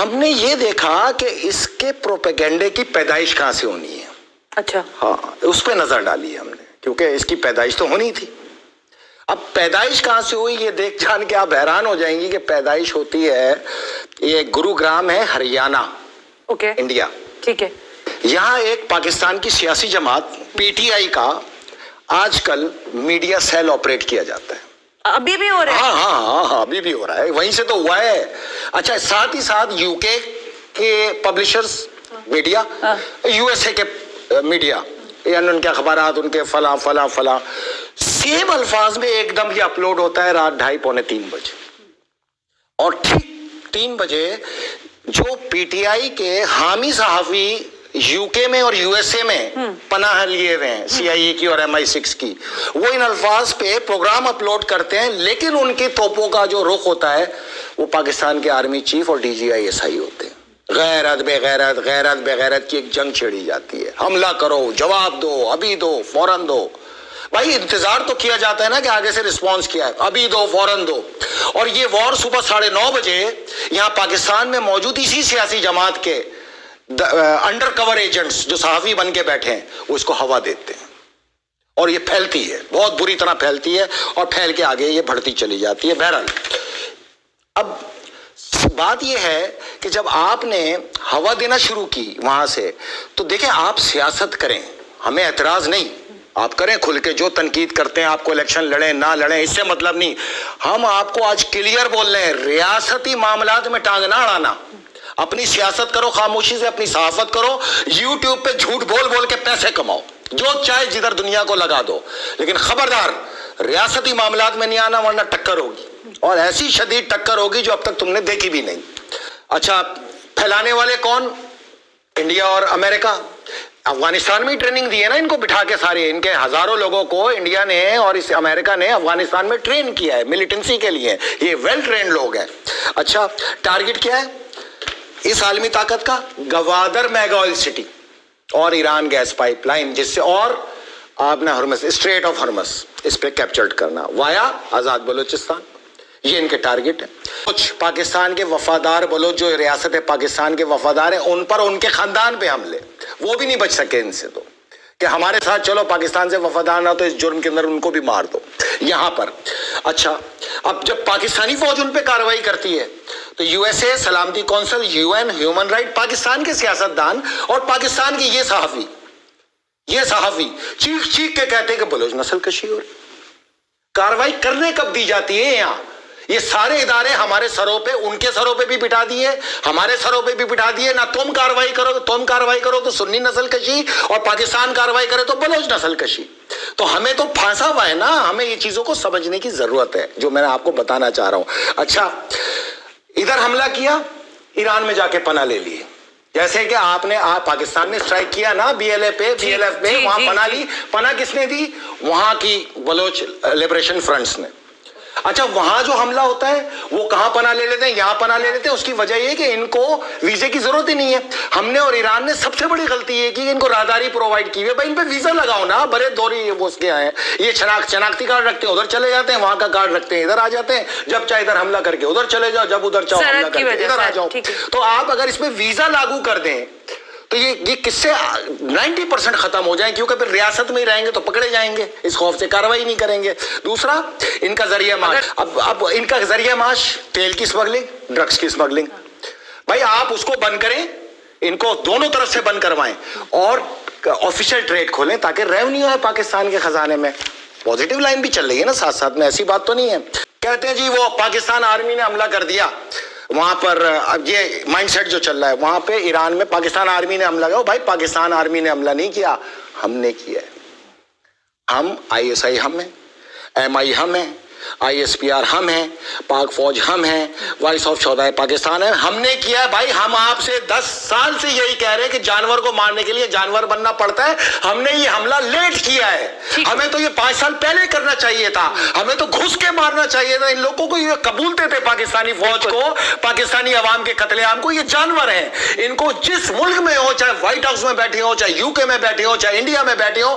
ہم نے یہ دیکھا کہ اس کے پروپیگنڈے کی پیدائش کہاں سے ہونی ہے. اچھا. ہاں اس پہ نظر ڈالی ہم نے, کیونکہ اس کی پیدائش تو ہونی تھی. اب پیدائش کہاں سے ہوئی یہ دیکھ جان کے آپ حیران ہو جائیں گی کہ پیدائش ہوتی ہے, یہ گروگرام ہے ہریانہ, اوکے, انڈیا. ٹھیک ہے. یہاں ایک پاکستان کی سیاسی جماعت پی ٹی آئی کا آج کل میڈیا سیل آپریٹ کیا جاتا ہے. ابھی بھی ہو رہا ہے؟ ہاں ابھی بھی ہو رہا ہے, وہیں سے تو ہوا ہے. اچھا, ساتھ ہی ساتھ یو کے کے publishers media, U S A کے میڈیا, یعنی ان کے اخبارات, ان کے فلاں فلاں فلاں, سیم الفاظ میں ایک دم یہ اپلوڈ ہوتا ہے رات 2:30 پونے 3 بجے. اور ٹھیک 3 بجے جو پی ٹی آئی کے حامی صحافی یو کے میں اور یو ایس اے میں پناہ لیے ہوئے ہیں سی آئی اے کی اور MI6 کی, وہ ان الفاظ پہ پروگرام اپلوڈ کرتے ہیں, لیکن ان کی توپوں کا جو رخ ہوتا ہے وہ پاکستان کے آرمی چیف اور DGI ہوتے ہیں. غیرت بے غیرت, غیرت بے غیرت کی ایک جنگ چھیڑی جاتی ہے. حملہ کرو, جواب دو, ابھی دو, فوراً دو. بھائی انتظار تو کیا جاتا ہے نا کہ آگے سے رسپانس کیا ہے, ابھی دو, فوراً دو. اور یہ وار صبح 9:30 بجے یہاں پاکستان میں موجود اسی سیاسی جماعت کے انڈر کور ایجنٹس جو صحافی بن کے بیٹھے ہیں وہ اس کو ہوا دیتے ہیں, اور یہ پھیلتی ہے, بہت بری طرح پھیلتی ہے, اور پھیل کے آگے یہ بڑھتی چلی جاتی ہے. بہرحال اب بات یہ ہے کہ جب آپ نے ہوا دینا شروع کی وہاں سے, تو دیکھیں آپ سیاست کریں, ہمیں اعتراض نہیں, آپ کریں کھل کے, جو تنقید کرتے ہیں آپ کو الیکشن لڑیں نہ لڑیں اس سے مطلب نہیں. ہم آپ کو آج کلیئر بول رہے ہیں, ریاستی معاملات میں ٹانگ نہ اڑانا. اپنی سیاست کرو خاموشی سے, اپنی صحافت کرو, یوٹیوب پہ جھوٹ بول بول کے پیسے کماؤ, جو چاہے جدھر دنیا کو لگا دو, لیکن خبردار ریاستی معاملات میں نہیں آنا, ورنہ ٹکر ہوگی, اور ایسی شدید ٹکر ہوگی جو اب تک تم نے دیکھی بھی نہیں. اچھا, پھیلانے والے کون؟ انڈیا اور امریکہ. افغانستان میں ہی ٹریننگ دی ہے نا ان کو بٹھا کے, سارے ان کے ہزاروں لوگوں کو انڈیا نے اور اس امریکہ نے افغانستان میں ٹرین کیا ہے ملیٹنسی کے لیے, یہ ویل ٹرینڈ لوگ ہیں. اچھا, ٹارگٹ کیا ہے اس عالمی طاقت کا؟ گوادر میگا آئل سٹی اور ایران گیس پائپ لائن, جس سے اور آپ نے ہرمز, اسٹریٹ آف ہرمز, اس پہ کیپچرڈ کرنا وایا آزاد بلوچستان, یہ ان کے ٹارگٹ ہے. کچھ پاکستان کے وفادار بلوچ جو ریاست پاکستان کے وفادار ہیں, ان پر ان کے خاندان پہ حملے, وہ بھی نہیں بچ سکے ان سے, تو کہ ہمارے ساتھ چلو پاکستان سے وفادار نہ تو اس جرم کے اندر ان کو بھی مار دو یہاں پر. اچھا, اب جب پاکستانی فوج ان پہ کارروائی کرتی ہے تو یو ایس اے, سلامتی council, UN, human right, Pakistan کے سیاستدان اور پاکستان کے یہ صحافی چیخ چیخ کے کہتے ہیں کہ بلوچ نسل کشی ہو رہی. کارروائی کرنے کب دی جاتی ہے یہاں؟ یہ سارے ادارے ہمارے سروں پہ, ان کے سروں پہ بھی بٹھا دیے, ہمارے سروں پہ بھی بٹھا دیے. نہ تم کارروائی کرو تو سنی نسل کشی, اور پاکستان کارروائی کرے تو بلوچ نسل کشی. تو ہمیں تو پھانسا ہوا ہے نا, ہمیں یہ چیزوں کو سمجھنے کی ضرورت ہے, جو میں آپ کو بتانا چاہ رہا ہوں. اچھا, ادھر حملہ کیا, ایران میں جا کے پناہ لے لیے, جیسے کہ آپ پاکستان نے اسٹرائک کیا نا BLF پہ, وہاں پناہ لی. پناہ کس نے دی؟ وہاں کی بلوچ لبریشن فرنٹس نے. اچھا, وہاں جو حملہ ہوتا ہے وہ کہاں پناہ لے لیتے ہیں؟ یہاں پناہ لے لیتے ہیں. اس کی وجہ یہ کہ ان کو ویزے کی ضرورت ہی نہیں ہے. ہم نے اور ایران نے سب سے بڑی غلطی یہ کی کہ ان کو راہداری پرووائڈ کی ہے. بھائی ان پہ ویزا لگاؤ نا, بڑے دوری وہ اس کے آئے ہیں, یہ شناختی کارڈ رکھتے ہیں ادھر چلے جاتے ہیں, وہاں کا کارڈ رکھتے ہیں ادھر آ جاتے ہیں, جب چاہے ادھر حملہ کر کے ادھر چلے جاؤ, جب ادھر چاہو حملہ کر کے ادھر آ جاؤ. تو آپ اگر اس میں ویزا لاگو کر دیں تو یہ کس سے 90% ختم ہو جائیں, کیونکہ پھر ریاست میں ہی رہیں گے تو پکڑے جائیں گے, اس خوف سے کارروائی نہیں کریں گے. دوسرا, ان کا ذریعہ معاش, اب ان کا ذریعہ معاش تیل کی اسمگلنگ, ڈرگس کی اسمگلنگ. بھائی آپ اس کو بند کریں, ان کو دونوں طرف سے بند کروائیں, اور آفیشیل ٹریڈ کھولیں تاکہ ریونیو ہے پاکستان کے خزانے میں. پازیٹیو لائن بھی چل رہی ہے نا ساتھ ساتھ میں, ایسی بات تو نہیں ہے. کہتے ہیں جی وہ پاکستان آرمی نے حملہ کر دیا وہاں پر, اب یہ مائنڈ سیٹ جو چل رہا ہے وہاں پہ ایران میں, پاکستان آرمی نے حملہ کیا. بھائی پاکستان آرمی نے حملہ نہیں کیا, ہم نے کیا ہے. ہم ISI ہم ہیں, MI ہم ہیں, ISPR ہم ہیں, پاک فوج ہم ہیں, وائس آف شہدائے پاکستان ہے, ہم نے کیا ہے. بھائی ہم آپ سے 10 سال سے یہی کہہ رہے ہیں کہ جانور کو مارنے کے لیے جانور بننا پڑتا ہے. ہم نے یہ حملہ لیٹ کیا ہے, ہمیں تو یہ 5 سال پہلے کرنا چاہیے تھا, ہمیں تو گھس کے مارنا چاہیے تھا. ان لوگوں کو یہ قبولتے تھے پاکستانی فوج کو, پاکستانی عوام کے قتل عام کو. یہ جانور ہیں, ان کو جس ملک میں ہو, چاہے وائٹ ہاؤس میں بیٹھے ہو, چاہے UK میں بیٹھے ہو, چاہے انڈیا میں بیٹھے ہو,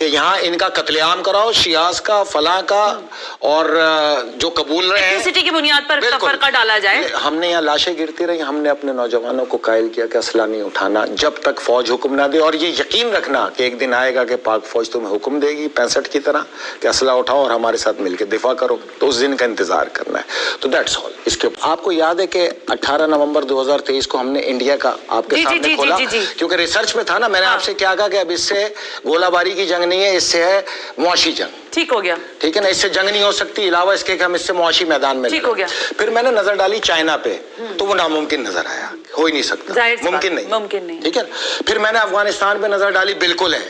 کہ یہاں ان کا قتل عام کراؤ، شیعاز کا، فلاں کا، اور جو قبول رہے ہیں ایتھنیسٹی کی بنیاد پر فرقہ ڈالا جائے. ہم نے یہاں لاشیں گرتی رہی، ہم نے اپنے نوجوانوں کو قائل کیا کہ اسلحہ نہیں اٹھانا جب تک فوج حکم نہ دے، اور یہ یقین رکھنا کہ ایک دن آئے گا کہ پاک فوج تمہیں حکم دے گی 65 کی طرح کہ اسلحہ اٹھاؤ اور ہمارے ساتھ مل کے دفاع کرو. تو اس دن کا انتظار کرنا ہے. تو دیٹس آل. اس کے آپ کو یاد ہے کہ 18 نومبر 2023 کو ہم نے انڈیا کا آپ کے سامنے کھولا، کیونکہ ریسرچ میں تھا نا، میں نے آپ سے کیا کہا کہ اب اس سے گولہ باری کی جنگ نہیں ہے، اس سے ہے معاشی جنگ. ٹھیک ہو گیا. ٹھیک ہے نا، اس سے جنگ نہیں ہو سکتی علاوہ اس کے کہ ہم اس سے معاشی میدان میں. ٹھیک ہو گیا. پھر میں نے نظر ڈالی چائنا پہ، تو وہ ناممکن نظر آیا، ہو ہی نہیں سکتا، ممکن نہیں. ٹھیک ہے. پھر میں نے افغانستان پہ نظر ڈالی، بالکل ہے،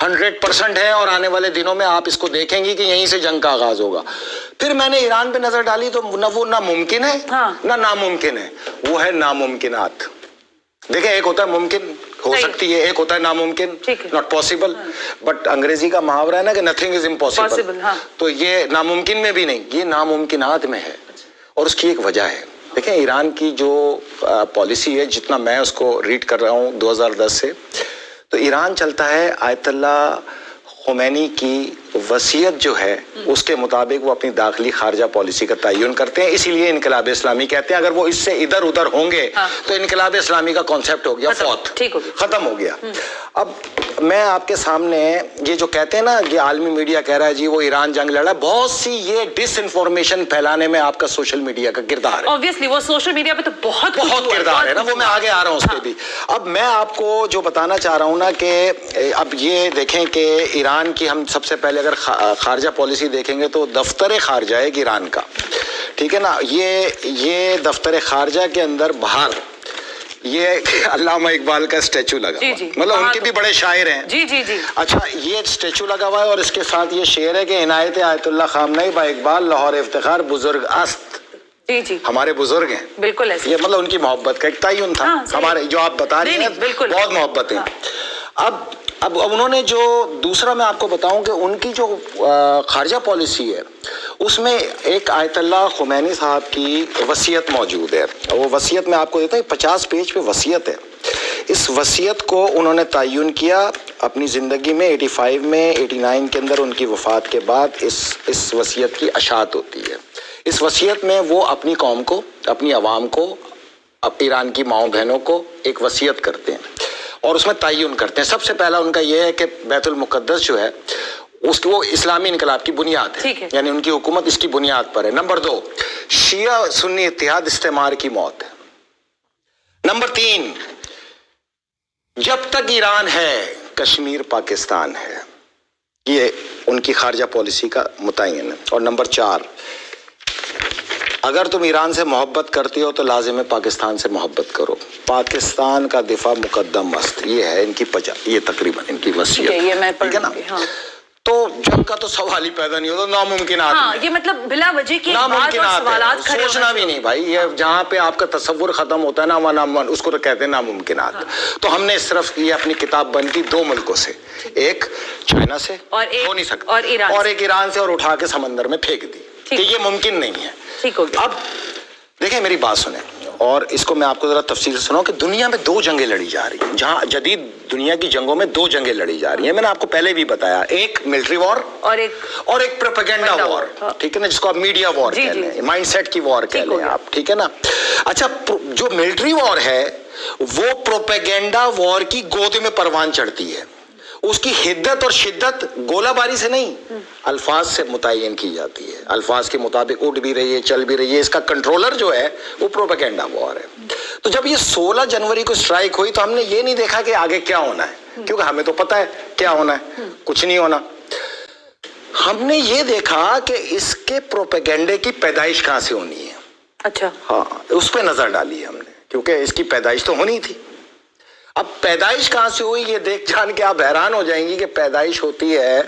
100% ہے، اور آنے والے دنوں میں آپ اس کو دیکھیں گی کہ یہیں سے جنگ کا آغاز ہوگا. پھر میں نے ایران پہ نظر ڈالی تو نہ وہ نہ ممکن ہے نہ ناممکن ہے، وہ ہے ناممکنات. دیکھیں، ایک ہوتا ہے ممکن ہو سکتی ہے، ایک ہوتا ہے ناممکن، ناٹ پاسبل. بٹ انگریزی کا محاورہ ہے نا کہ نتھنگ از امپاسبل. تو یہ ناممکن میں بھی نہیں، یہ ناممکنات میں ہے، اور اس کی ایک وجہ ہے. دیکھیں، ایران کی جو پالیسی ہے، جتنا میں اس کو ریڈ کر رہا ہوں 2010 سے، تو ایران چلتا ہے آیت اللہ خمینی کی وصیت جو ہے اس کے مطابق وہ اپنی داخلی خارجہ پالیسی کا تعین کرتے ہیں. اسی لیے انقلاب اسلامی کہتے ہیں. اگر وہ اس سے ادھر ادھر ہوں گے تو انقلاب اسلامی کا کانسیپٹ ہو گیا فوت، ختم ہو گیا. اب میں آپ کے سامنے یہ جو کہتے ہیں نا، یہ عالمی میڈیا کہہ رہا ہے جی وہ ایران جنگ لڑا، بہت سی یہ ڈس انفارمیشن پھیلانے میں آپ کا سوشل میڈیا کا کردار ہے. Obviously وہ سوشل میڈیا پہ تو بہت کردار ہے نا، وہ میں آگے آ رہا ہوں اس پہ بھی. اب میں آپ کو جو بتانا چاہ رہا ہوں نا کہ اب یہ دیکھیں کہ ایران کی ہم سب سے پہلے اگر خارجہ پالیسی دیکھیں گے تو دفتر خارجہ ہے ایران کا. ٹھیک ہے نا، یہ دفتر خارجہ کے اندر باہر یہ علامہ اقبال کا اسٹیچو لگا، مطلب ان کے بھی بڑے شاعر ہیں. جی. اچھا، یہ اسٹیچو لگا ہوا ہے اور اس کے ساتھ یہ شعر ہے کہ عنایت آیت اللہ خامنئی با اقبال لاہور افتخار بزرگ است. جی ہمارے بزرگ ہیں، بالکل ایسے. یہ مطلب ان کی محبت کا ایک تعین تھا. ہمارے جو آپ بتا رہے ہیں بہت محبت ہے. اب انہوں نے جو دوسرا میں آپ کو بتاؤں کہ ان کی جو خارجہ پالیسی ہے اس میں ایک آیت اللہ خمینی صاحب کی وصیت موجود ہے. وہ وصیت میں آپ کو دیتا ہوں، 50 پیج پہ وصیت ہے. اس وصیت کو انہوں نے تعین کیا اپنی زندگی میں 85 میں، 89 کے اندر ان کی وفات کے بعد اس وصیت کی اشاعت ہوتی ہے. اس وصیت میں وہ اپنی قوم کو، اپنی عوام کو، ایران کی ماؤں بہنوں کو ایک وصیت کرتے ہیں اور اس میں تعین کرتے ہیں. سب سے پہلا ان کا یہ ہے کہ بیت المقدس جو ہے اس کی وہ اسلامی انقلاب کی بنیاد ہے، یعنی ان کی حکومت اس کی بنیاد پر ہے. نمبر 2، شیعہ سنی اتحاد استعمار کی موت ہے. نمبر 3، جب تک ایران ہے کشمیر پاکستان ہے. یہ ان کی خارجہ پالیسی کا متعین ہے. اور نمبر 4، اگر تم ایران سے محبت کرتی ہو تو لازم ہے پاکستان سے محبت کرو، پاکستان کا دفاع مقدم است. یہ ہے ان کی یہ تقریباً ان کی وصیت. ٹھیک ہے نا. تو جنگ کا تو سوال ہی پیدا نہیں ہوتا، ناممکنات. یہ مطلب بلا وجہ کی ناممکنات، سوچنا بھی نہیں بھائی. یہ جہاں پہ آپ کا تصور ختم ہوتا ہے نا، اس کو تو کہتے ہیں ناممکنات. تو ہم نے صرف یہ اپنی کتاب بن کی 2 ملکوں سے، ایک چائنا سے ہو نہیں سکتا، اور ایک ایران سے، اور اٹھا کے سمندر میں پھینک دی کہ یہ ممکن نہیں ہے. اب دیکھیں میری بات سنیں، اور اس کو میں آپ کو ذرا تفصیل سے سناؤں کہ دنیا میں 2 جنگیں لڑی جا رہی ہیں. جہاں جدید دنیا کی جنگوں میں 2 جنگیں لڑی جا رہی ہیں. میں نے آپ کو پہلے بھی بتایا، ایک ملٹری وار اور ایک پروپیگنڈا وار. ٹھیک ہے نا، جس کو آپ میڈیا وار کہہ لیں، مائنڈ سیٹ کی وار کہہ لیں آپ. ٹھیک ہے نا. اچھا، جو ملٹری وار ہے وہ پروپیگنڈا وار کی گود میں پروان چڑھتی ہے. اس کی حدت اور شدت گولہ باری سے نہیں، الفاظ سے متعین کی جاتی ہے. الفاظ کے مطابق اٹھ بھی رہی ہے، چل بھی رہی ہے. اس کا کنٹرولر جو ہے وہ پروپیگنڈا وار ہے. تو جب یہ 16 جنوری کو اسٹرائک ہوئی تو ہم نے یہ نہیں دیکھا کہ آگے کیا ہونا ہے، کیونکہ ہمیں تو پتہ ہے کیا ہونا ہے، کچھ نہیں ہونا. ہم نے یہ دیکھا کہ اس کے پروپیگنڈے کی پیدائش کہاں سے ہونی ہے. اچھا، ہاں، اس پہ نظر ڈالی ہم نے، کیونکہ اس کی پیدائش تو ہونی تھی. اب پیدائش کہاں سے ہوئی یہ دیکھ جان کے آپ حیران ہو جائیں گی کہ پیدائش ہوتی ہے،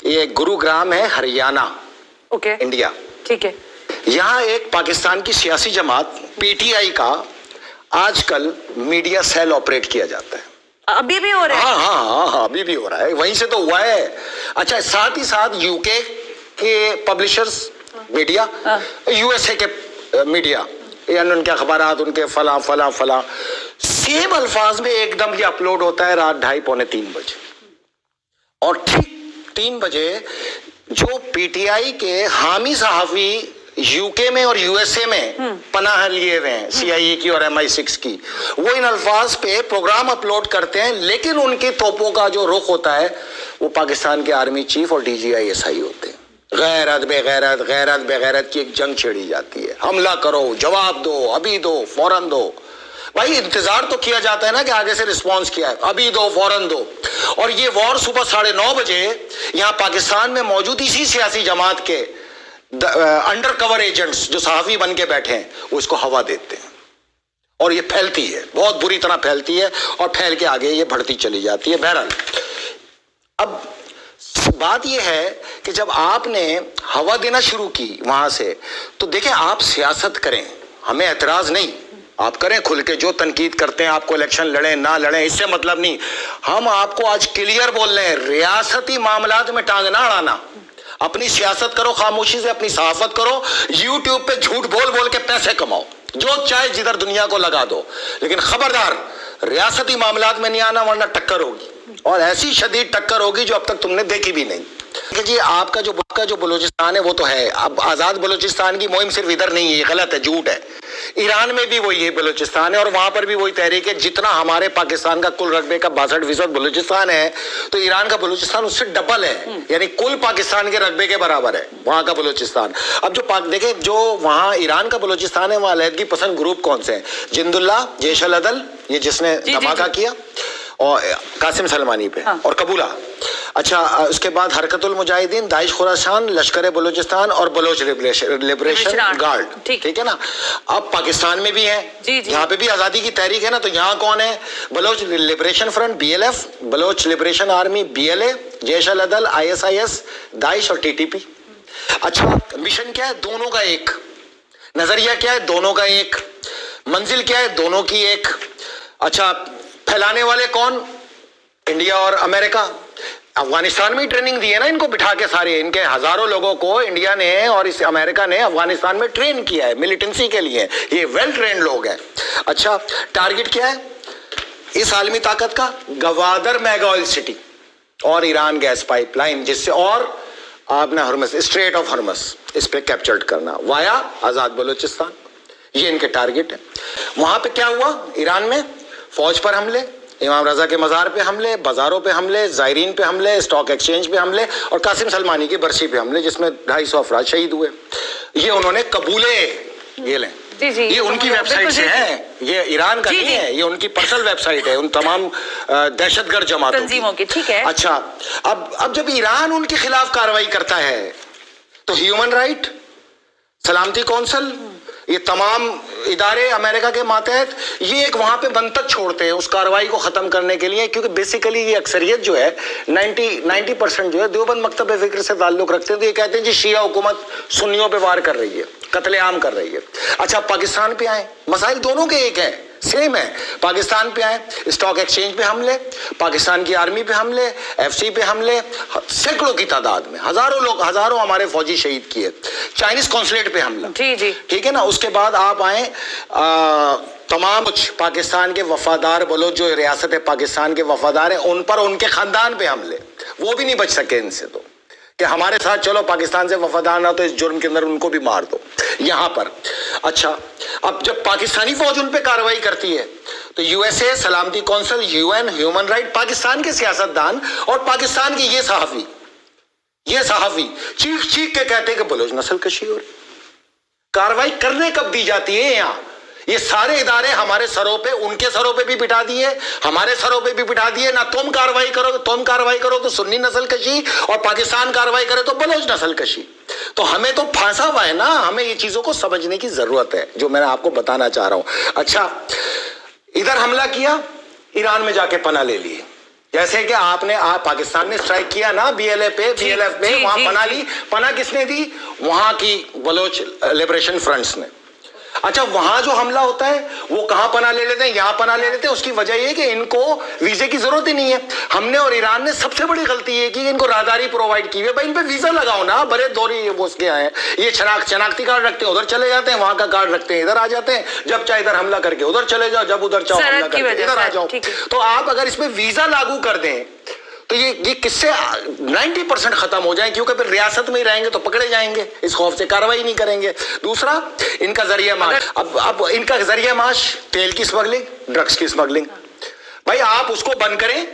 یہ گرو گرام ہے، ہریانہ، انڈیا. ٹھیک ہے. یہاں ایک پاکستان کی سیاسی جماعت PTI کا آج کل میڈیا سیل آپریٹ کیا جاتا ہے. ابھی بھی ہو رہا ہے؟ ہاں ابھی بھی ہو رہا ہے، وہیں سے تو ہوا ہے. اچھا، ساتھ ہی ساتھ UK کے پبلشرز میڈیا، USA کے میڈیا، یعنی ان کے اخبارات، ان کے فلاں فلاں فلاں، سیم الفاظ میں ایک دم یہ اپلوڈ ہوتا ہے رات 2:30 پونے 3 بجے. اور ٹھیک 3 بجے جو پی ٹی آئی کے حامی صحافی یوکے میں اور یو ایس اے میں پناہ لیے ہوئے ہیں سی آئی اے کی اور MI6 کی، وہ ان الفاظ پہ پروگرام اپلوڈ کرتے ہیں، لیکن ان کی توپوں کا جو رخ ہوتا ہے وہ پاکستان کے آرمی چیف اور DGI ہوتے ہیں۔ غیرت بے غیرت، غیرت بے غیرت کی ایک جنگ چھیڑی جاتی ہے، حملہ کرو، جواب دو، ابھی دو، فوراً دو۔ بھائی انتظار تو کیا جاتا ہے نا کہ آگے سے رسپانس کیا ہے، ابھی دو، فوراً دو۔ اور یہ وار صبح 9:30 بجے یہاں پاکستان میں موجود اسی سیاسی جماعت کے انڈر کور ایجنٹس جو صحافی بن کے بیٹھے ہیں وہ اس کو ہوا دیتے ہیں، اور یہ پھیلتی ہے، بہت بری طرح پھیلتی ہے، اور پھیل کے آگے یہ بڑھتی چلی جاتی ہے۔ بہرحال اب بات یہ ہے کہ جب آپ نے ہوا دینا شروع کی وہاں سے، تو دیکھیں آپ سیاست کریں، ہمیں اعتراض نہیں، آپ کریں کھل کے، جو تنقید کرتے ہیں آپ کو الیکشن لڑیں نہ لڑیں اس سے مطلب نہیں، ہم آپ کو آج کلیئر بول رہے ہیں، ریاستی معاملات میں ٹانگ نہ اڑانا، اپنی سیاست کرو، خاموشی سے اپنی صحافت کرو، یوٹیوب پہ جھوٹ بول بول کے پیسے کماؤ، جو چاہے جدھر دنیا کو لگا دو، لیکن خبردار ریاستی معاملات میں نہیں آنا، ورنہ ٹکر ہوگی، اور ایسی شدید ٹکر ہوگی جو اب تک تم نے دیکھی بھی نہیں۔ کہ جی آپ کا جو بلوچستان ہے وہ تو ہے، اب آزاد بلوچستان کی مہم صرف ادھر نہیں ہے، یہ غلط ہے، جھوٹ ہے، ایران میں بھی وہی ہے بلوچستان ہے، اور وہاں پر بھی وہی تحریک ہے، جتنا ہمارے پاکستان کا کل رقبے کا 62% بلوچستان ہے، تو ایران کا بلوچستان اس سے ڈبل ہے، یعنی کل پاکستان کے رقبے کے برابر ہے وہاں کا بلوچستان۔ اب جو دیکھیں جو وہاں ایران کا بلوچستان ہے وہاں علیحدگی پسند گروپ کون سے ہیں؟ جند اللہ، جیش العدل، یہ جس نے دھماکہ کیا، اور قاسم سلمانی پہ، اور قبولہ، اچھا اس کے بعد حرکت المجاہدین، داعش خراسان، لشکر بلوچستان اور بلوچ لبریشن گارڈ، ٹھیک ہے نا۔ اب پاکستان میں بھی ہیں، یہاں پہ بھی آزادی کی تحریک ہے نا، تو یہاں کون ہے؟ Baloch liberation front BLF، Baloch liberation army BLA، جیش العدل، ISIS، داعش اور TTP۔ اچھا مشن کیا ہے؟ دونوں کا ایک، نظریہ کیا ہے؟ دونوں کا ایک، منزل کیا ہے؟ دونوں کی ایک۔ اچھا پھیلانے والے کون؟ انڈیا اور امریکہ۔ افغانستان میں ہی ٹریننگ دی ہے نا ان کو بٹھا کے، سارے ان کے ہزاروں لوگوں کو انڈیا نے اور اس امریکہ نے افغانستان میں ٹرین کیا ہے ملیٹنسی کے لیے، یہ ویل ٹرینڈ لوگ ہیں۔ اچھا ٹارگٹ کیا ہے اس عالمی طاقت کا؟ گوادر میگا آئل سٹی اور ایران گیس پائپ لائن، جس سے اور آپ نے ہرمز، اسٹریٹ آف ہرمز، اس پہ کیپچرڈ کرنا وایا آزاد بلوچستان، یہ ان کے ٹارگٹ ہے۔ وہاں پہ کیا ہوا؟ ایران میں فوج پر حملے، امام رضا کے مزار پہ حملے، بازاروں پہ حملے، زائرین پہ حملے، اسٹاک ایکسچینج پہ حملے، اور قاسم سلمانی کی برسی پہ حملے جس میں 250 افراد شہید ہوئے۔ یہ انہوں نے قبولے، یہ لیں، یہ ان کی ویب سائٹ سے ہیں، یہ ایران کا نہیں ہے، یہ ان کی پرسنل ویب سائٹ ہے ان تمام دہشت گرد جماعتوں کی، ٹھیک ہے۔ اچھا اب جب ایران ان کے خلاف کارروائی کرتا ہے تو ہیومن رائٹ، سلامتی کونسل، یہ تمام ادارے امریکہ کے ماتحت یہ ایک وہاں پہ بنتک چھوڑتے ہیں اس کارروائی کو ختم کرنے کے لیے، کیونکہ بیسیکلی یہ اکثریت جو ہے 90% جو ہے دیوبند مکتب فکر سے تعلق رکھتے ہیں، تو یہ کہتے ہیں جی شیعہ حکومت سنیوں پہ وار کر رہی ہے، قتل عام کر رہی ہے۔ اچھا پاکستان پہ آئیں، مسائل دونوں کے ایک ہیں، سیم ہے۔ پاکستان پہ آئیں، اسٹاک ایکسچینج پہ حملے، پاکستان کی آرمی پہ حملے، FC پہ حملے، سینکڑوں کی تعداد میں، ہزاروں ہمارے فوجی شہید کیے۔ چائنیز قونصلیٹ پہ حملہ، ٹھیک ہے نا۔ اس کے بعد آپ آئیں تمام پاکستان کے وفادار بلوچ جو ریاست پاکستان کے وفادار ہیں ان پر، ان کے خاندان پہ حملے، وہ بھی نہیں بچ سکے ان سے، تو کہ ہمارے ساتھ چلو پاکستان سے وفادار نہ تو اس جرم کے اندر ان کو بھی مار دو یہاں پر۔ اچھا اب جب پاکستانی فوج ان پہ کارروائی کرتی ہے تو USA، سلامتی council, UN، human right, Pakistan کے سیاستدان اور پاکستان کے یہ صحافی چیخ چیخ کے کہتے ہیں کہ بلوچ نسل کشی ہو رہی۔ کارروائی کرنے کب دی جاتی ہے یہاں؟ یہ سارے ادارے ہمارے سروں پہ، ان کے سروں پہ بھی بٹھا دیے، ہمارے سروں پہ بھی بٹھا دیے، نہ تم کارروائی کرو تو سنی نسل کشی، اور پاکستان کارروائی کرے تو بلوچ نسل کشی۔ تو ہمیں تو پھانسا ہوا ہے نا، ہمیں یہ چیزوں کو سمجھنے کی ضرورت ہے جو میں نے آپ کو بتانا چاہ رہا ہوں۔ اچھا ادھر حملہ کیا، ایران میں جا کے پناہ لے لیے، جیسے کہ پاکستان نے اسٹرائک کیا نا BLA پہ، BLF پہ، وہاں پناہ لی۔ پناہ کس نے دی؟ وہاں کی بلوچ لبریشن فرنٹس نے۔ اچھا وہاں جو حملہ ہوتا ہے وہ کہاں پناہ لے لیتے ہیں؟ یہاں پناہ لے لیتے ہیں۔ اس کی وجہ یہ کہ ان کو ویزے کی ضرورت ہی نہیں ہے۔ ہم نے اور ایران نے سب سے بڑی غلطی یہ کی کہ ان کو راہداری پرووائڈ کی ہے، بھائی ان پہ ویزا لگاؤ نا، بڑے دوری وہ اس کے آئے ہیں، یہ شناختی کارڈ رکھتے ہیں ادھر چلے جاتے ہیں، وہاں کا کارڈ رکھتے ہیں ادھر آ جاتے ہیں، جب چاہے ادھر حملہ کر کے ادھر چلے جاؤ، جب ادھر چاہو حملہ کر کے ادھر آ جاؤ۔ تو آپ اگر اس پہ ویزا لاگو کر دیں تو یہ کس سے 90% ختم ہو جائیں, کیونکہ پھر ریاست میں ہی رہیں گے تو پکڑے جائیں گے, اس خوف سے کارروائی نہیں کریں گے. دوسرا ان کا ذریعہ معاش, اب ان کا ذریعہ معاش تیل کی اسمگلنگ, ڈرگس کی اسمگلنگ. بھائی آپ اس کو بند کریں,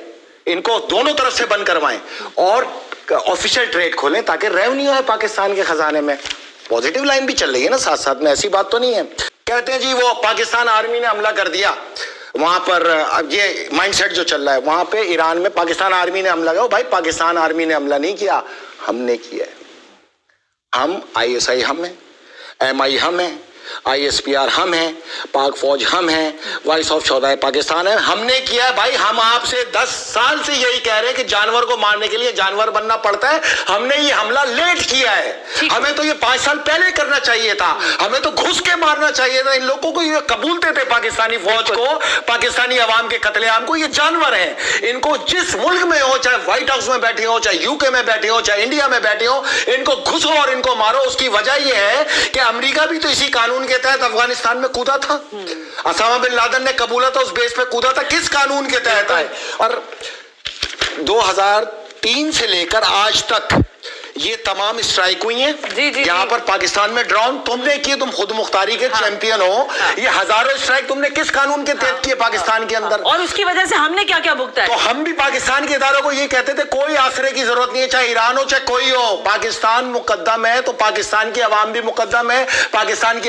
ان کو دونوں طرف سے بند کروائیں اور آفیشیل ٹریڈ کھولیں تاکہ ریونیو ہے پاکستان کے خزانے میں. پوزیٹیو لائن بھی چل رہی ہے نا ساتھ ساتھ میں, ایسی بات تو نہیں ہے. کہتے ہیں جی وہ پاکستان آرمی نے حملہ کر دیا وہاں پر, اب یہ مائنڈ سیٹ جو چل رہا ہے وہاں پہ ایران میں پاکستان آرمی نے حملہ کیا. بھائی پاکستان آرمی نے حملہ نہیں کیا, ہم نے کیا ہے. ہم ISI ہم ہیں, MI ہم ہیں, ISPR ہم ہیں, پاک فوج ہم ہیں, وائس آف شہدائے پاکستان ہے, ہم نے کیا ہے. بھائی ہم آپ سے 10 سال سے یہی کہہ رہے ہیں کہ جانور کو مارنے کے لیے جانور بننا پڑتا ہے. ہم نے یہ حملہ لیٹ کیا ہے, ہمیں تو یہ 5 سال پہلے کرنا چاہیے تھا, ہمیں تو گھس کے مارنا چاہیے تھا. ان لوگوں کو یہ قبولتے تھے پاکستانی فوج کو, پاکستانی عوام کے قتل عام کو. یہ جانور ہیں, ان کو جس ملک میں ہو, چاہے وائٹ ہاؤس میں بیٹھے ہو, چاہے UK میں بیٹھے ہو, چاہے انڈیا میں بیٹھے ہو, ان کو گھسو اور ان کو مارو. اس کی وجہ یہ ہے کہ امریکہ بھی تو اسی قانون کے تحت افغانستان میں کودا تھا, اسامہ بن لادن نے قبولا تھا, اس بیس پہ کودا تھا. کس قانون کے تحت ہے؟ اور 2003 سے لے کر آج تک یہ تمام اسٹرائک ہوئی ہیں. یہاں پر پاکستان میں ڈرون تم نے کیے, تم خود مختاری کے چیمپئن ہو. یہ ہزاروں اسٹرائک تم نے کس قانون کے تحت کیے پاکستان کے اندر, اور اس کی وجہ سے ہم نے کیا کیا بھگتا ہے. تو ہم بھی پاکستان کے اداروں کو یہ کہتے تھے کوئی آسرے کی ضرورت نہیں ہے, چاہے ایران ہو چاہے کوئی ہو, پاکستان مقدم ہے تو پاکستان کی عوام بھی مقدم ہے, پاکستان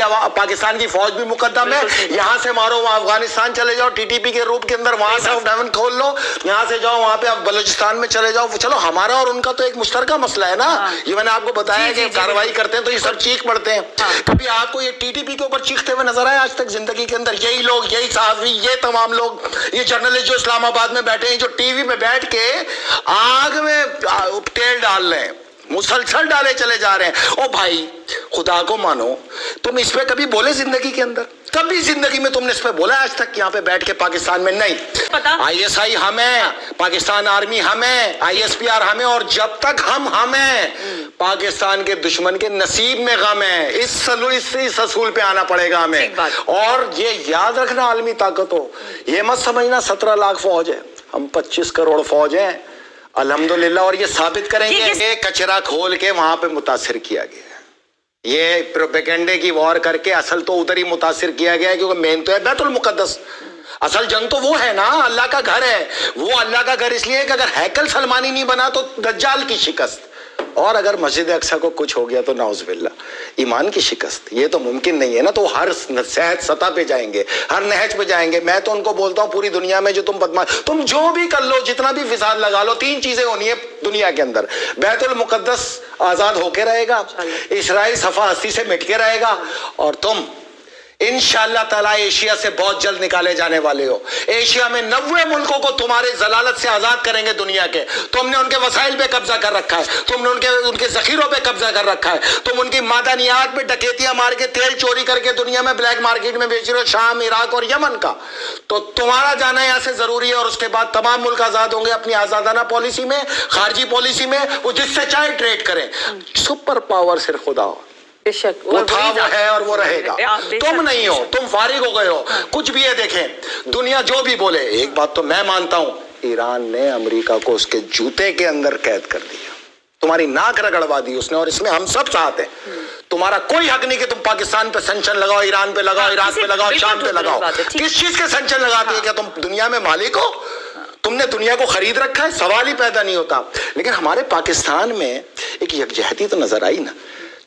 کی فوج بھی مقدم ہے. یہاں سے مارو وہاں افغانستان چلے جاؤ TTP کے روپ کے اندر, وہاں سے ڈیون کھول لو, یہاں سے جاؤ وہاں پہ آپ بلوچستان میں چلے جاؤ. چلو ہمارا اور ان کا تو ایک مشترکہ مسئلہ ہے نا, یہ میں نے آپ کو بتایا کہ کارروائی کرتے ہیں تو یہ سب چیخ پڑتے ہیں. کبھی آپ کو یہ TTP کے اوپر چیختے ہوئے نظر آئے آج تک زندگی کے اندر؟ یہی لوگ, یہی صحافی, یہ تمام لوگ, یہ جرنلسٹ جو اسلام آباد میں بیٹھے ہیں, جو ٹی وی میں بیٹھ کے آگ میں تیل ڈال رہے ہیں, مسلسل ڈالے چلے جا رہے ہیں. او بھائی خدا کو مانو, تم اس پہ کبھی بولے زندگی کے اندر؟ کبھی زندگی میں تم نے اس پہ بولا آج تک یہاں پہ بیٹھ کے پاکستان میں؟ نہیں. ISI ہمیں, پاکستان آرمی ہمیں, ISPR ہمیں, اور جب تک ہم ہیں پاکستان کے دشمن کے نصیب میں غم ہے. اس اصول پہ آنا پڑے گا ہمیں. اور یہ یاد رکھنا عالمی طاقت ہو, یہ مت سمجھنا 17 لاکھ فوج ہے, ہم 25 کروڑ فوج ہیں الحمدللہ, اور یہ ثابت کریں گے کہ کچرا کھول کے وہاں پہ متاثر کیا گیا. یہ پروپیگنڈے کی وار کر کے اصل تو ادھر ہی متاثر کیا گیا ہے, کیونکہ مین تو ہے بیت المقدس. اصل جنگ تو وہ ہے نا, اللہ کا گھر ہے. وہ اللہ کا گھر اس لیے کہ اگر ہیکل سلمانی نہیں بنا تو دجال کی شکست, اور اگر مسجد اقصی کو کچھ ہو گیا تو نعوذ باللہ ایمان کی شکست. یہ تو ممکن نہیں ہے نا. تو ہر صحت سطح پہ جائیں گے, ہر نہج پہ جائیں گے. میں تو ان کو بولتا ہوں پوری دنیا میں جو تم بدماش, تم جو بھی کر لو, جتنا بھی فساد لگا لو, 3 چیزیں ہونی ہے دنیا کے اندر. بیت المقدس آزاد ہو کے رہے گا, اسرائیل صفحہ ہستی سے مٹ کے رہے گا, اور تم انشاءاللہ تعالیٰ ایشیا سے بہت جلد نکالے جانے والے ہو. ایشیا میں 90 ملکوں کو تمہارے ضلالت سے آزاد کریں گے دنیا کے. تم نے ان کے وسائل پہ قبضہ کر رکھا ہے, تم نے ان کے ذخیروں پہ قبضہ کر رکھا ہے, تم ان کی معدنیات پہ ڈکیتیاں مار کے تیل چوری کر کے دنیا میں بلیک مارکیٹ میں بیچ رہے ہو, شام, عراق اور یمن کا. تو تمہارا جانا یہاں سے ضروری ہے, اور اس کے بعد تمام ملک آزاد ہوں گے اپنی آزادانہ پالیسی میں, خارجی پالیسی میں. وہ جس سے چاہے ٹریڈ کریں. سپر پاور صرف خدا ہو, وہ تھا, وہ ہے اور وہ رہے گا. تم نہیں ہو, تم فارغ ہو گئے ہو. کچھ بھی ہے دیکھیں, دنیا جو بھی بولے, ایک بات تو میں مانتا ہوں, ایران نے امریکہ کو اس کے جوتے کے اندر قید کر دیا, تمہاری ناک رگڑوا دی اس نے, اور اس میں ہم سب ساتھ ہیں. تمہارا کوئی حق نہیں کہ تم پاکستان پہ سینکشن لگاؤ, ایران پہ لگاؤ, عراق پہ لگاؤ, شام پہ لگاؤ. کس چیز کے سینکشن لگاتے ہیں؟ کیا تم دنیا میں مالک ہو؟ تم نے دنیا کو خرید رکھا ہے؟ سوال ہی پیدا نہیں ہوتا. لیکن ہمارے پاکستان میں ایک یکجہتی تو نظر آئی نا.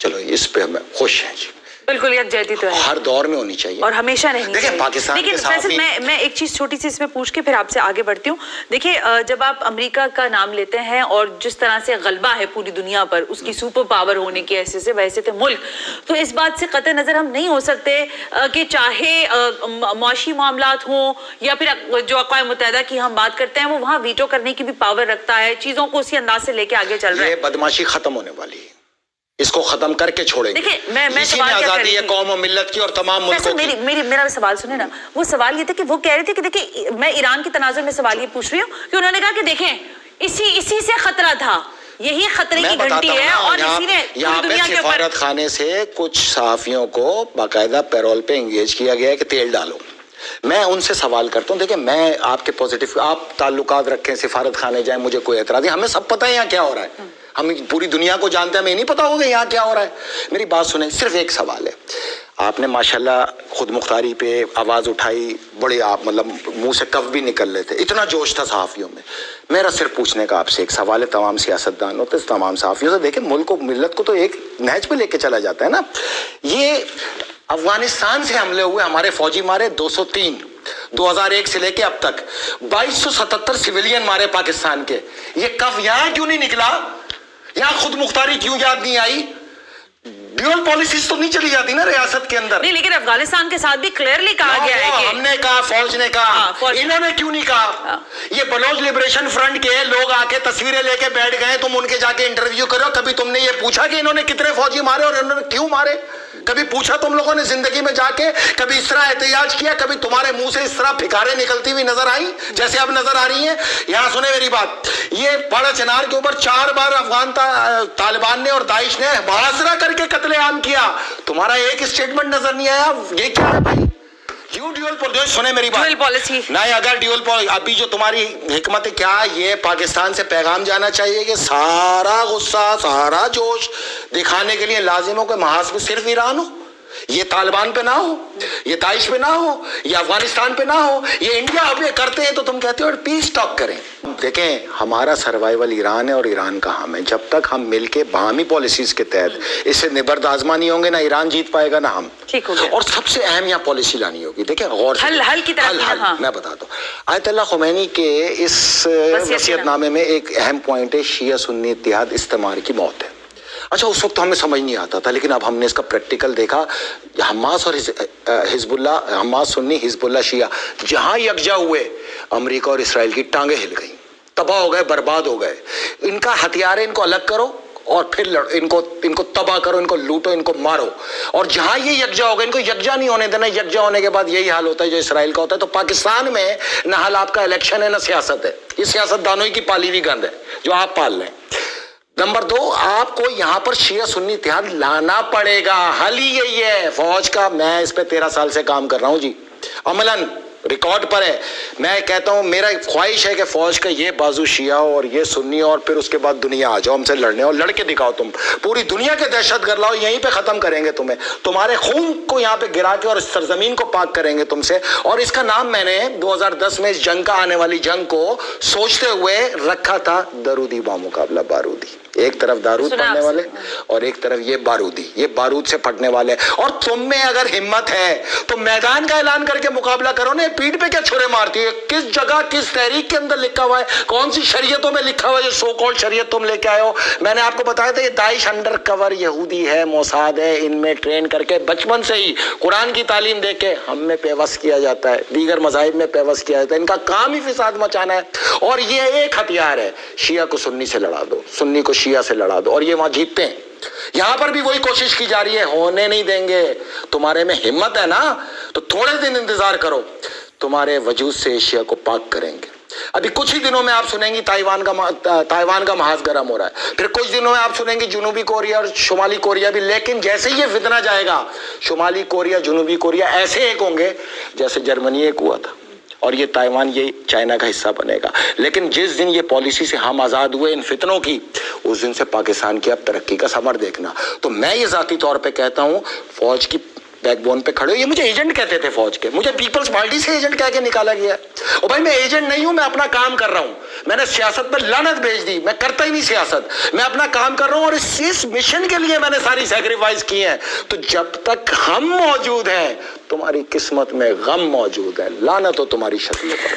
چلو اس پہ ہمیں خوش ہیں جی, بالکل یکجہتی تو ہے, ہر دور میں ہونی چاہیے اور ہمیشہ رہنی چاہیے. پاکستان کے ساتھ میں ایک چیز چھوٹی سی اس میں پوچھ کے پھر آپ سے آگے بڑھتی ہوں. دیکھیں, جب آپ امریکہ کا نام لیتے ہیں اور جس طرح سے غلبہ ہے پوری دنیا پر, اس کی سپر پاور ہونے کی حیثیت سے ویسے تھے ملک, تو اس بات سے قطع نظر ہم نہیں ہو سکتے کہ چاہے معاشی معاملات ہوں یا پھر جو اقوام متحدہ کی ہم بات کرتے ہیں, وہ وہاں ویٹو کرنے کی بھی پاور رکھتا ہے, چیزوں کو اسی انداز سے لے کے آگے چل رہا ہے. یہ بدماشی ختم ہونے والی ہے, اس کو ختم کر کے چھوڑیں گے. دیکھیں, میں سوال کیا کر رہی تھی, قوم و ملت کی اور تمام ملکوں کی. میرا سوال سنیں نا. وہ سوال یہ تھا کہ وہ کہہ رہے تھے کہ دیکھیں, میں ایران کی تناظر میں سوال یہ پوچھ رہی ہوں کہ انہوں نے کہا کہ دیکھیں اسی سے خطرہ تھا, یہی خطرے کی گھنٹی ہے, اور اسی نے یہاں پہ سفارت خانے سے کچھ صحافیوں کو باقاعدہ پیرول پہ انگیج کیا گیا ہے کہ تیل ڈالو. میں ان سے سوال کرتا ہوں. دیکھیں میں آپ کے پازیٹیو آپ تعلقات رکھیں, سفارت خانے جائیں, مجھے کوئی اعتراض نہیں, ہمیں سب پتہ ہے یہاں کیا ہو رہا ہے, ہم پوری دنیا کو جانتے ہیں, ہمیں نہیں پتا ہوگا یہاں کیا ہو رہا ہے. میری بات سنیں, صرف ایک سوال ہے. آپ نے ماشاءاللہ خود مختاری پہ آواز اٹھائی, بڑے آپ مطلب منہ سے کف بھی نکل رہے تھے, اتنا جوش تھا صحافیوں میں. میرا صرف پوچھنے کا آپ سے ایک سوال ہے, تمام سیاستدانوں سے, تمام صحافیوں سے, دیکھیں ملک کو ملت کو تو ایک نہج پہ لے کے چلا جاتا ہے نا. یہ افغانستان سے حملے ہوئے, ہمارے فوجی مارے 203, 2001 سے لے کے اب تک 2277 سویلین مارے پاکستان کے. یہ کف یہاں کیوں نہیں نکلا, یہاں خود مختاری کیوں یاد نہیں آئی؟ ڈیول پالیسیز تو نہیں چلی جاتی نا ریاست کے اندر. نہیں, لیکن افغانستان کے ساتھ بھی کلیئرلی کہا گیا ہے کہ ہم نے کہا, فوج نے کہا, انہوں نے کیوں نہیں کہا؟ یہ بلوچ لبریشن فرنٹ کے لوگ آ کے تصویریں لے کے بیٹھ گئے, تم ان کے جا کے انٹرویو کرو, کبھی تم نے یہ پوچھا کہ انہوں نے کتنے فوجی مارے اور انہوں نے کیوں مارے؟ کبھی پوچھا تم لوگوں نے زندگی میں جا کے؟ کبھی اس طرح احتجاج کیا؟ کبھی تمہارے منہ سے اس طرح پھکاریں نکلتی ہوئی نظر آئیں جیسے اب نظر آ رہی ہیں؟ یہاں سنیں میری بات, یہ بڑا چنار کے اوپر 4 بار افغان طالبان نے اور داعش نے محاصرہ کر کے قتل عام کیا, تمہارا ایک اسٹیٹمنٹ نظر نہیں آیا. یہ کیا ہے بھائی؟ کیوں ڈیول پالیسی؟ سنیں میری بات, ڈیول پالیسی نہیں, اگر ڈیول پالیسی ابھی جو تمہاری حکمت ہے, کیا یہ پاکستان سے پیغام جانا چاہیے کہ سارا غصہ, سارا جوش دکھانے کے لیے لازم ہو کہ محاذ میں صرف ایران ہو, یہ طالبان پہ نہ ہو, یہ داعش پہ نہ ہو, یہ افغانستان پہ نہ ہو, یہ انڈیا اب یہ کرتے ہیں تو تم کہتے ہو پیس ٹاک کریں. دیکھیں ہمارا سروائیول ایران ہے اور ایران کا ہم ہے. جب تک ہم مل کے باہمی پالیسیز کے تحت اس سے نبرد آزما نہیں ہوں گے, نہ ایران جیت پائے گا نہ ہم. ٹھیک ہو گیا. اور سب سے اہم یہاں پالیسی لانی ہوگی. دیکھیں غور سے حل کی طرف میں بتاتا ہوں. آیت اللہ خمینی کے اس وصیت نامے میں ایک اہم پوائنٹ ہے, شیعہ سنی اتحاد استعمار کی موت ہے. اچھا اس وقت ہمیں سمجھ نہیں آتا تھا, لیکن اب ہم نے اس کا پریکٹیکل دیکھا. حماس اور حزب اللہ, حماس سنی, حزب اللہ شیعہ جہاں یکجا ہوئے, امریکہ اور اسرائیل کی ٹانگیں ہل گئیں, تباہ ہو گئے, برباد ہو گئے. ان کا ہتھیار ہے, ان کو الگ کرو اور پھر ان کو تباہ کرو, ان کو لوٹو, ان کو مارو. اور جہاں یہ یکجا ہو گئے, ان کو یکجا نہیں ہونے دینا. یکجا ہونے کے بعد یہی حال ہوتا ہے جو اسرائیل کا ہوتا ہے. تو پاکستان میں نہ حال آپ کا الیکشن ہے نہ سیاست ہے, یہ سیاست دانوں کی پالی ہوئی گند ہے جو آپ پال رہے ہیں. نمبر 2, آپ کو یہاں پر شیعہ سنی اتحاد لانا پڑے گا. حل ہی یہی ہے فوج کا. میں اس پہ 13 سال سے کام کر رہا ہوں جی, عملاً ریکارڈ پر ہے. میں کہتا ہوں میرا ایک خواہش ہے کہ فوج کا یہ بازو شیعہ اور یہ سنی, اور پھر اس کے بعد دنیا آ جاؤ ہم سے لڑنے, اور لڑ کے دکھاؤ. تم پوری دنیا کے دہشت گرد لاؤ, یہیں پہ ختم کریں گے تمہیں, تمہارے خون کو یہاں پہ گرا کے اور اس سرزمین کو پاک کریں گے تم سے. اور اس کا نام میں نے 2010 میں اس جنگ کا, آنے والی جنگ کو سوچتے ہوئے رکھا تھا درودی بامقابلہ بارودی. ایک طرف دارود پڑنے والے اور ایک طرف یہ بارودی, یہ بارود سے پھٹنے والے. اور تم میں اگر ہمت ہے تو میدان کا اعلان کر کے مقابلہ کرو نا. پیٹ پہ کیا چھرے مارتی ہے؟ کس جگہ کس تحریک کے اندر لکھا ہوا ہے, کون سی شریعتوں میں لکھا ہوا ہے جو سو کالڈ شریعت تم لے کے آئے ہو؟ میں نے آپ کو بتایا تھا یہ داعش انڈر کور یہودی ہے, موساد ہے, ان میں ٹرین کر کے بچپن سے ہی قرآن کی تعلیم دے کے ہم میں پیوست کیا جاتا ہے, دیگر مذاہب میں پیوست کیا جاتا ہے. ان کا کام ہی فساد مچانا ہے. اور یہ ایک ہتھیار ہے, شیعہ کو سنی سے لڑا دو, سنی کو شیعہ سے لڑا دو, اور یہ وہاں جیتتے ہیں. یہاں پر بھی وہی کوشش کی جا رہی ہے, ہونے نہیں دیں گے. تمہارے میں ہمت ہے نا تو تھوڑے دن انتظار کرو, تمہارے وجود سے ایشیا کو پاک کریں گے. ابھی کچھ ہی دنوں میں آپ سنیں گی تائیوان کا محاذ گرم ہو رہا ہے, پھر کچھ دنوں میں آپ سنیں گی جنوبی کوریا اور شمالی کوریا بھی. لیکن جیسے ہی یہ فتنہ جائے گا, شمالی کوریا, جنوبی کوریا ایسے ایک ہوں گے جیسے جرمنی ایک ہوا تھا, اور یہ تائیوان یہ چائنا کا حصہ بنے گا. لیکن جس دن یہ پالیسی سے ہم آزاد ہوئے ان فتنوں کی, اس دن سے پاکستان کی اب ترقی کا ثمر دیکھنا. تو میں یہ ذاتی طور پہ کہتا ہوں فوج کی بیک بون پہ کھڑے ہو. یہ مجھے ایجنٹ کہتے تھے فوج کے, مجھے پیپلز پارٹی سے ایجنٹ کہہ کے نکالا گیا. اور بھائی میں ایجنٹ نہیں ہوں, میں اپنا کام کر رہا ہوں. میں نے سیاست پر لعنت بھیج دی, میں کرتا ہی نہیں سیاست, میں اپنا کام کر رہا ہوں, اور اس مشن کے لیے میں نے ساری سیکریفائز کی ہیں. تو جب تک ہم موجود ہیں تمہاری قسمت میں غم موجود ہے. لعنت ہو تمہاری شکل پر.